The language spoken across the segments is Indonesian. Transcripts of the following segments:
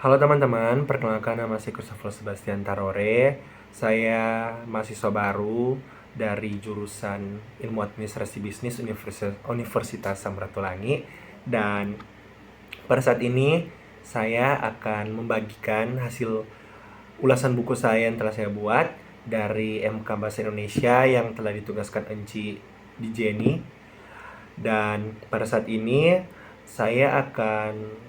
Halo teman-teman, perkenalkan nama saya Christopher Sebastian Tarore. Saya mahasiswa baru dari jurusan Ilmu Administrasi Bisnis Universitas Samratulangi. Dan pada saat ini saya akan membagikan hasil ulasan buku saya yang telah saya buat dari MK Bahasa Indonesia yang telah ditugaskan Enci di Jenny. Dan pada saat ini saya akan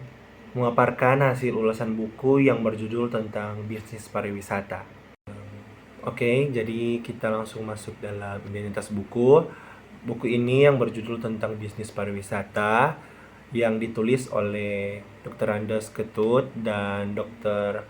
memaparkan hasil ulasan buku yang berjudul tentang bisnis pariwisata. Oke, jadi kita langsung masuk dalam identitas buku. Buku ini yang berjudul tentang bisnis pariwisata yang ditulis oleh Dr. Andes Ketut dan Dr.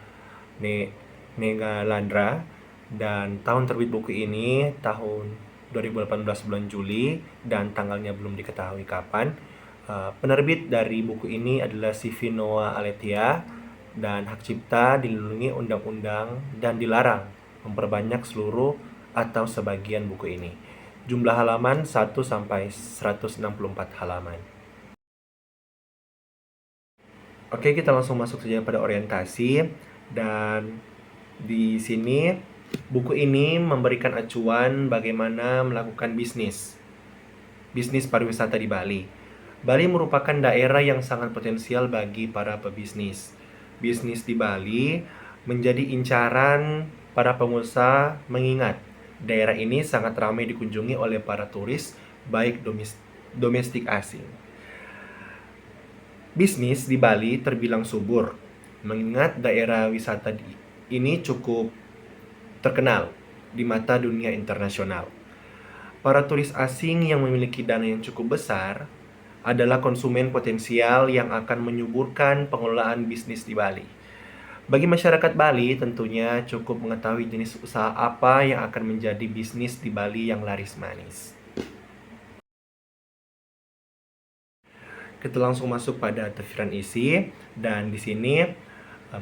Nega Landra. Dan tahun terbit buku ini tahun 2018 bulan Juli dan tanggalnya belum diketahui kapan. Penerbit dari buku ini adalah CV Noah Aletia dan hak cipta dilindungi undang-undang dan dilarang memperbanyak seluruh atau sebagian buku ini. Jumlah halaman 1 sampai 164 halaman. Oke, kita langsung masuk saja pada orientasi. Dan di sini buku ini memberikan acuan bagaimana melakukan bisnis pariwisata di Bali. Bali merupakan daerah yang sangat potensial bagi para pebisnis. Bisnis di Bali menjadi incaran para pengusaha mengingat daerah ini sangat ramai dikunjungi oleh para turis, baik domestik asing. Bisnis di Bali terbilang subur, mengingat daerah wisata ini cukup terkenal di mata dunia internasional. Para turis asing yang memiliki dana yang cukup besar adalah konsumen potensial yang akan menyuburkan pengelolaan bisnis di Bali. Bagi masyarakat Bali tentunya cukup mengetahui jenis usaha apa yang akan menjadi bisnis di Bali yang laris manis. Kita langsung masuk pada tafsiran isi, dan di sini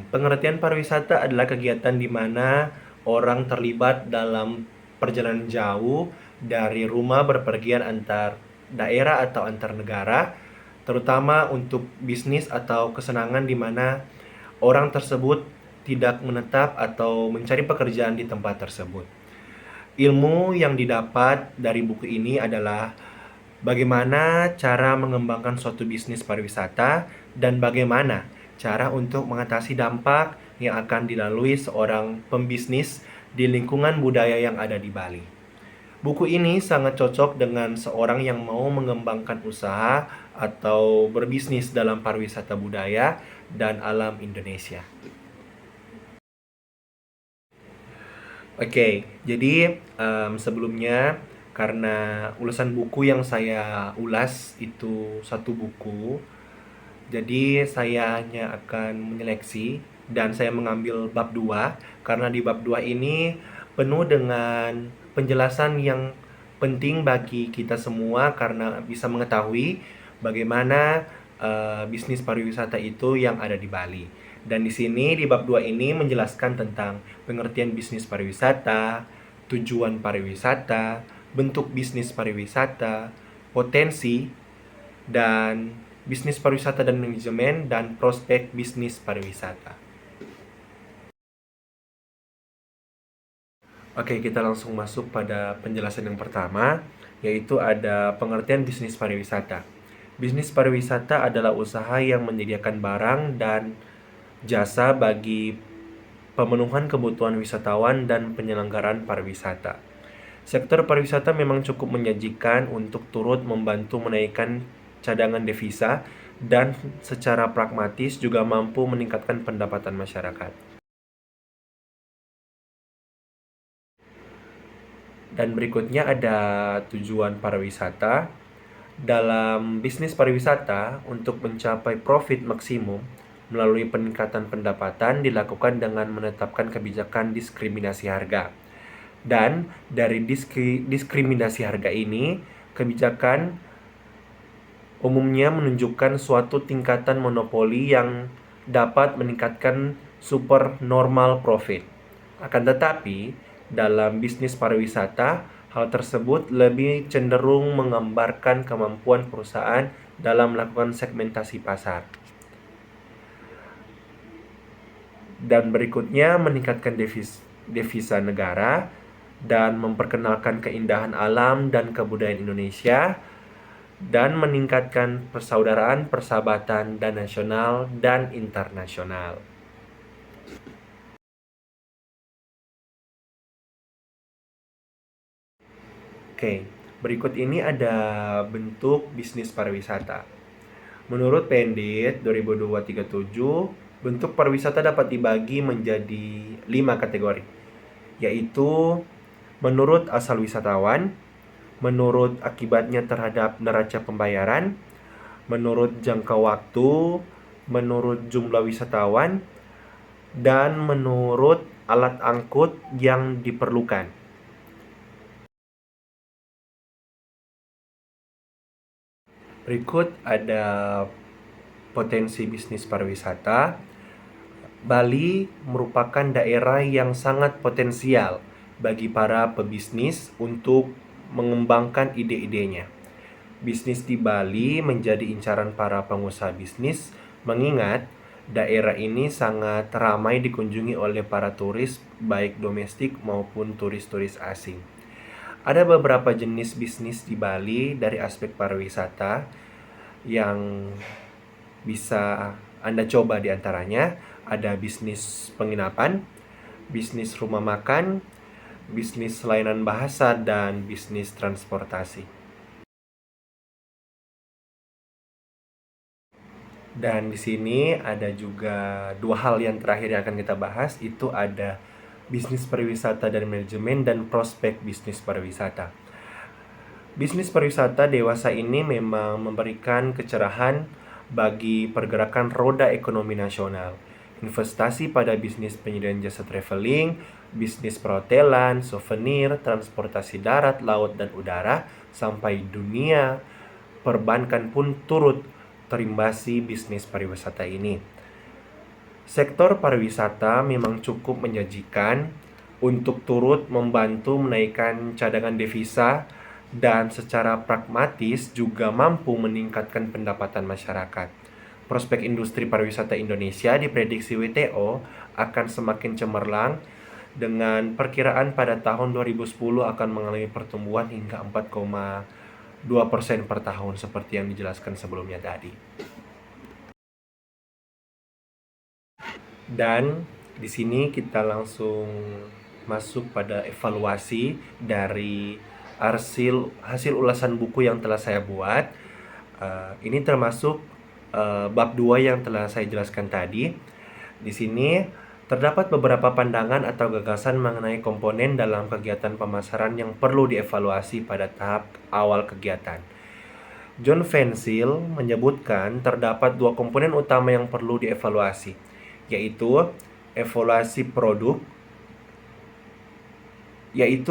pengertian pariwisata adalah kegiatan di mana orang terlibat dalam perjalanan jauh dari rumah berpergian antar daerah atau antar negara, terutama untuk bisnis atau kesenangan di mana orang tersebut tidak menetap atau mencari pekerjaan di tempat tersebut. Ilmu yang didapat dari buku ini adalah bagaimana cara mengembangkan suatu bisnis pariwisata dan bagaimana cara untuk mengatasi dampak yang akan dilalui seorang pembisnis di lingkungan budaya yang ada di Bali. Buku ini sangat cocok dengan seorang yang mau mengembangkan usaha atau berbisnis dalam pariwisata budaya dan alam Indonesia. Oke, jadi sebelumnya karena ulasan buku yang saya ulas itu satu buku, jadi saya hanya akan menyeleksi dan saya mengambil bab 2 karena di bab 2 ini penuh dengan penjelasan yang penting bagi kita semua karena bisa mengetahui bagaimana bisnis pariwisata itu yang ada di Bali. Dan di sini di bab 2 ini menjelaskan tentang pengertian bisnis pariwisata, tujuan pariwisata, bentuk bisnis pariwisata, potensi, dan bisnis pariwisata dan manajemen, dan prospek bisnis pariwisata. Oke, kita langsung masuk pada penjelasan yang pertama, yaitu ada pengertian bisnis pariwisata. Bisnis pariwisata adalah usaha yang menyediakan barang dan jasa bagi pemenuhan kebutuhan wisatawan dan penyelenggaraan pariwisata. Sektor pariwisata memang cukup menjanjikan untuk turut membantu menaikkan cadangan devisa dan secara pragmatis juga mampu meningkatkan pendapatan masyarakat. Dan berikutnya ada tujuan pariwisata. Dalam bisnis pariwisata, untuk mencapai profit maksimum melalui peningkatan pendapatan dilakukan dengan menetapkan kebijakan diskriminasi harga. Dan dari diskriminasi harga ini, kebijakan umumnya menunjukkan suatu tingkatan monopoli yang dapat meningkatkan super normal profit. Akan tetapi, dalam bisnis pariwisata, hal tersebut lebih cenderung menggambarkan kemampuan perusahaan dalam melakukan segmentasi pasar. Dan berikutnya meningkatkan devisa negara dan memperkenalkan keindahan alam dan kebudayaan Indonesia dan meningkatkan persaudaraan, persahabatan dan nasional dan internasional. Oke, berikut ini ada bentuk bisnis pariwisata. Menurut Pendit 2002-37, bentuk pariwisata dapat dibagi menjadi 5 kategori, yaitu menurut asal wisatawan, menurut akibatnya terhadap neraca pembayaran, menurut jangka waktu, menurut jumlah wisatawan, dan menurut alat angkut yang diperlukan. Berikut ada potensi bisnis pariwisata. Bali merupakan daerah yang sangat potensial bagi para pebisnis untuk mengembangkan ide-idenya. Bisnis di Bali menjadi incaran para pengusaha bisnis, mengingat daerah ini sangat ramai dikunjungi oleh para turis, baik domestik maupun turis-turis asing. Ada beberapa jenis bisnis di Bali dari aspek pariwisata yang bisa Anda coba di antaranya. Ada bisnis penginapan, bisnis rumah makan, bisnis layanan bahasa, dan bisnis transportasi. Dan di sini ada juga dua hal yang terakhir yang akan kita bahas, itu ada bisnis pariwisata dan manajemen dan prospek bisnis pariwisata. Bisnis pariwisata dewasa ini memang memberikan kecerahan bagi pergerakan roda ekonomi nasional. Investasi pada bisnis penyediaan jasa traveling, bisnis perhotelan, souvenir, transportasi darat, laut, dan udara, sampai dunia perbankan pun turut terimbasi bisnis pariwisata ini. Sektor pariwisata memang cukup menjanjikan untuk turut membantu menaikkan cadangan devisa dan secara pragmatis juga mampu meningkatkan pendapatan masyarakat. Prospek industri pariwisata Indonesia diprediksi WTO akan semakin cemerlang dengan perkiraan pada tahun 2010 akan mengalami pertumbuhan hingga 4,2% per tahun seperti yang dijelaskan sebelumnya tadi. Dan di sini kita langsung masuk pada evaluasi dari hasil ulasan buku yang telah saya buat. Ini termasuk bab 2 yang telah saya jelaskan tadi. Di sini terdapat beberapa pandangan atau gagasan mengenai komponen dalam kegiatan pemasaran yang perlu dievaluasi pada tahap awal kegiatan. John Fensil menyebutkan terdapat 2 komponen utama yang perlu dievaluasi, yaitu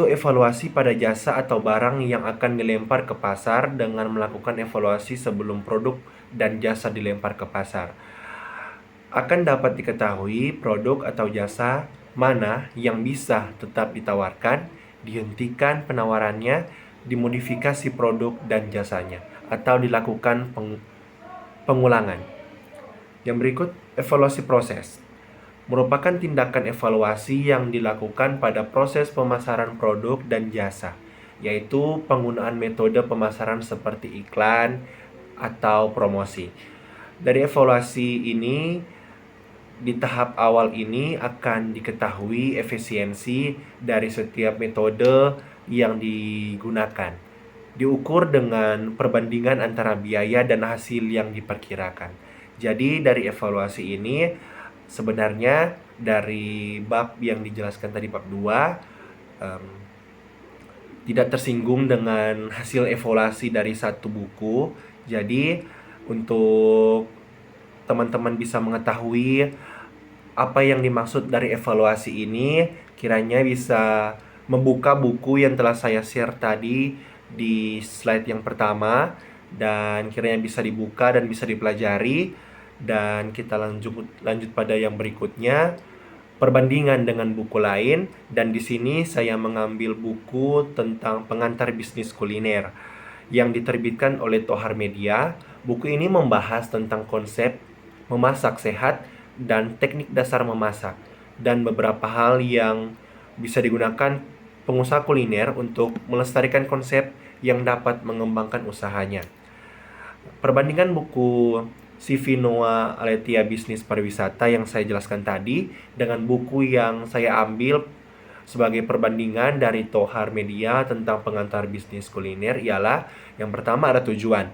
evaluasi pada jasa atau barang yang akan dilempar ke pasar dengan melakukan evaluasi sebelum produk dan jasa dilempar ke pasar. Akan dapat diketahui produk atau jasa mana yang bisa tetap ditawarkan, dihentikan penawarannya, dimodifikasi produk dan jasanya, atau dilakukan pengulangan. Yang berikut, evaluasi proses. Merupakan tindakan evaluasi yang dilakukan pada proses pemasaran produk dan jasa, yaitu penggunaan metode pemasaran seperti iklan atau promosi. Dari evaluasi ini, di tahap awal ini akan diketahui efisiensi dari setiap metode yang digunakan. Diukur dengan perbandingan antara biaya dan hasil yang diperkirakan. Jadi dari evaluasi ini sebenarnya dari bab yang dijelaskan tadi bab 2 tidak tersinggung dengan hasil evaluasi dari satu buku. Jadi untuk teman-teman bisa mengetahui apa yang dimaksud dari evaluasi ini, kiranya bisa membuka buku yang telah saya share tadi di slide yang pertama, dan kiranya bisa dibuka dan bisa dipelajari. Dan kita lanjut pada yang berikutnya, perbandingan dengan buku lain. Dan di sini saya mengambil buku tentang pengantar bisnis kuliner yang diterbitkan oleh Tohar Media. Buku ini membahas tentang konsep memasak sehat dan teknik dasar memasak. dan beberapa hal yang bisa digunakan pengusaha kuliner untuk melestarikan konsep yang dapat mengembangkan usahanya. Perbandingan buku CV Noah Aletia Bisnis Pariwisata yang saya jelaskan tadi dengan buku yang saya ambil sebagai perbandingan dari Tohar Media tentang pengantar bisnis kuliner ialah yang pertama ada tujuan.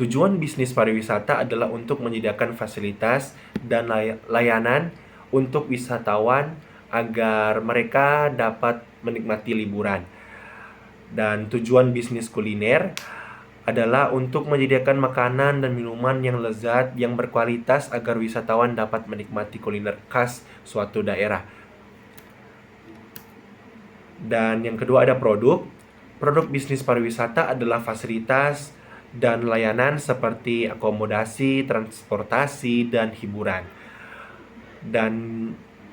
Tujuan bisnis pariwisata adalah untuk menyediakan fasilitas dan layanan untuk wisatawan agar mereka dapat menikmati liburan. Dan tujuan bisnis kuliner adalah untuk menyediakan makanan dan minuman yang lezat, yang berkualitas agar wisatawan dapat menikmati kuliner khas suatu daerah. Dan yang kedua ada produk. Produk bisnis pariwisata adalah fasilitas dan layanan seperti akomodasi, transportasi, dan hiburan. Dan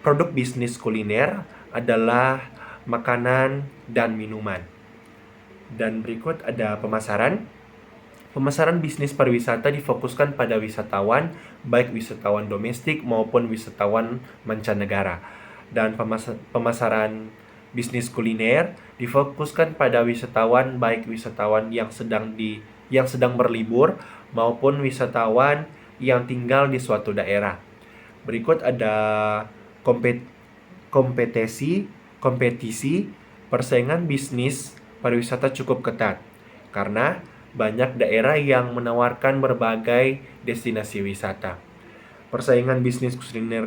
produk bisnis kuliner adalah makanan dan minuman. Dan berikut ada pemasaran. Pemasaran bisnis pariwisata difokuskan pada wisatawan, baik wisatawan domestik maupun wisatawan mancanegara. Dan pemasaran bisnis kuliner difokuskan pada wisatawan, baik wisatawan yang sedang berlibur maupun wisatawan yang tinggal di suatu daerah. Berikut ada kompetisi persaingan bisnis pariwisata cukup ketat karena banyak daerah yang menawarkan berbagai destinasi wisata. Persaingan bisnis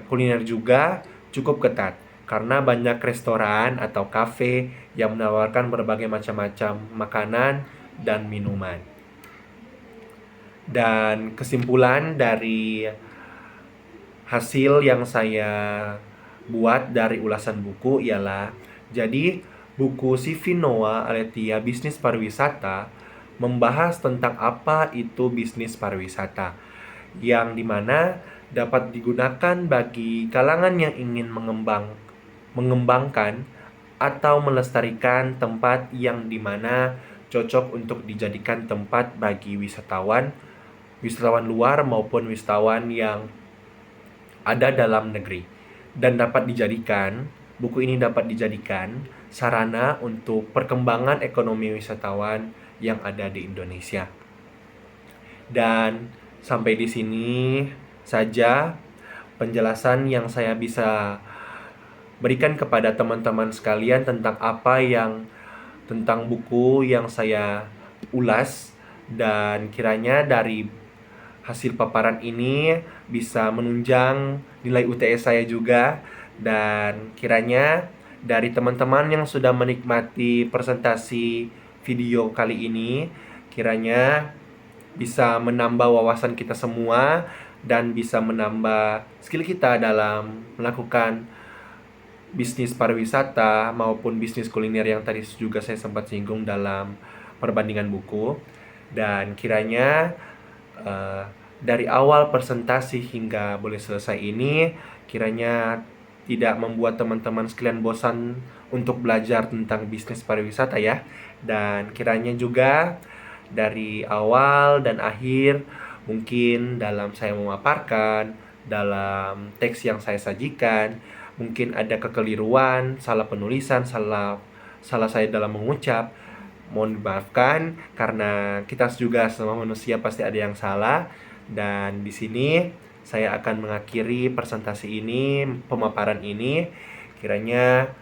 kuliner juga cukup ketat karena banyak restoran atau kafe yang menawarkan berbagai macam-macam makanan dan minuman. Dan kesimpulan dari hasil yang saya buat dari ulasan buku ialah, jadi buku CV Noah Aletia Bisnis Pariwisata membahas tentang apa itu bisnis pariwisata, yang dimana dapat digunakan bagi kalangan yang ingin mengembangkan atau melestarikan tempat yang dimana cocok untuk dijadikan tempat bagi wisatawan luar maupun wisatawan yang ada dalam negeri, dan buku ini dapat dijadikan sarana untuk perkembangan ekonomi wisatawan yang ada di Indonesia. Dan sampai di sini saja penjelasan yang saya bisa berikan kepada teman-teman sekalian tentang buku yang saya ulas, dan kiranya dari hasil paparan ini bisa menunjang nilai UTS saya juga, dan kiranya dari teman-teman yang sudah menikmati presentasi video kali ini, kiranya bisa menambah wawasan kita semua dan bisa menambah skill kita dalam melakukan bisnis pariwisata maupun bisnis kuliner yang tadi juga saya sempat singgung dalam perbandingan buku. Dan kiranya dari awal presentasi hingga boleh selesai ini, kiranya tidak membuat teman-teman sekalian bosan untuk belajar tentang bisnis pariwisata ya. Dan kiranya juga dari awal dan akhir, mungkin dalam saya memaparkan, dalam teks yang saya sajikan, mungkin ada kekeliruan, salah penulisan, salah saya dalam mengucap. Mohon dimaafkan karena kita juga semua manusia pasti ada yang salah. Dan di sini saya akan mengakhiri presentasi ini, pemaparan ini. Kiranya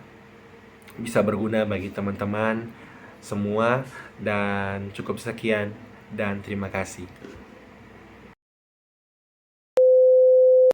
bisa berguna bagi teman-teman semua, dan cukup sekian dan terima kasih.